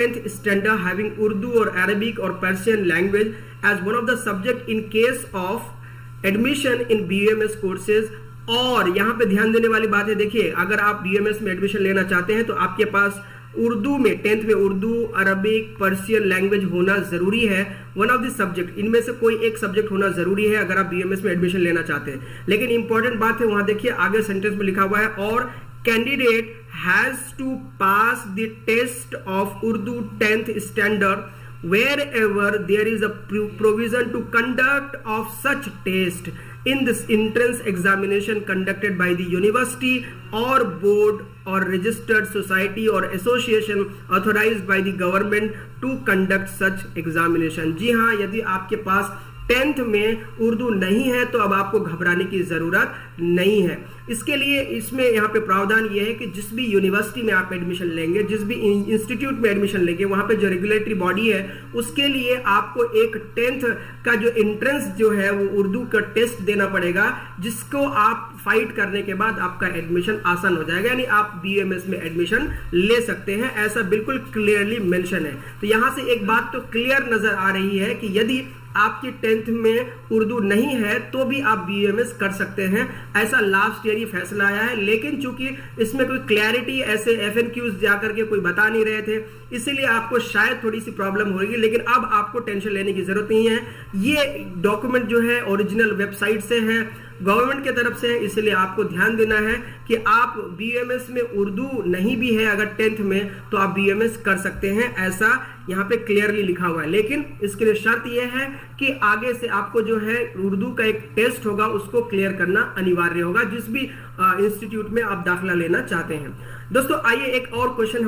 10th standard having Urdu or Arabic or Persian language as one of the subject in case of admission in BUMS courses। और यहाँ पे ध्यान देने वाली बात है, देखिए अगर आप BUMS में एडमिशन लेना चाहते हैं तो आपके पास उर्दू में 10th में उर्दू, अरबिक, पर्शियन लैंग्वेज होना जरूरी है। वन ऑफ द सब्जेक्ट, इनमें से कोई एक सब्जेक्ट होना जरूरी है अगर आप BUMS में एडमिशन लेना चाहते हैं। लेकिन इंपॉर्टेंट बात है, वहां देखिए आगे सेंटेंस में लिखा हुआ है, और candidate has to pass the test of Urdu 10th standard wherever there is a provision to conduct of such test in this entrance examination conducted by the university or board or registered society or association authorized by the government to conduct such examination। जी हाँ, यदि आपके पास 10th में उर्दू नहीं है तो अब आपको घबराने की जरूरत नहीं है। इसके लिए इसमें यहाँ पे प्रावधान ये है कि जिस भी यूनिवर्सिटी में आप एडमिशन लेंगे, जिस भी इंस्टीट्यूट में एडमिशन लेंगे, वहाँ पे जो रेगुलेटरी बॉडी है उसके लिए आपको एक 10th का जो एंट्रेंस जो है वो उर्दू का टेस्ट देना पड़ेगा, जिसको आप फाइट करने के बाद आपका एडमिशन आसान हो जाएगा, यानी आप BUMS में एडमिशन ले सकते हैं। ऐसा बिल्कुल क्लियरली मेंशन है। तो यहाँ से एक बात तो क्लियर नजर आ रही है कि यदि आपकी 10th में उर्दू नहीं है तो भी आप BUMS कर सकते हैं, ऐसा लास्ट ईयर ही फैसला आया है। लेकिन चूंकि इसमें कोई क्लैरिटी ऐसे FNQs जाकर के कोई बता नहीं रहे थे, इसीलिए आपको शायद थोड़ी सी प्रॉब्लम होगी। लेकिन अब आपको टेंशन लेने की जरूरत नहीं है। ये डॉक्यूमेंट जो है ओरिजिनल वेबसाइट से है, गवर्नमेंट की तरफ से है, इसलिए आपको ध्यान देना है कि आप BUMS में उर्दू नहीं भी है अगर 10th में तो आप BUMS कर सकते हैं, ऐसा यहाँ पे क्लियरली लिखा हुआ है। लेकिन इसके लिए शर्त यह है कि आगे से आपको जो है उर्दू का एक टेस्ट होगा उसको क्लियर करना अनिवार्य होगा, जिस भी इंस्टीट्यूट में आप दाखिला लेना चाहते हैं। दोस्तों आइए एक और क्वेश्चन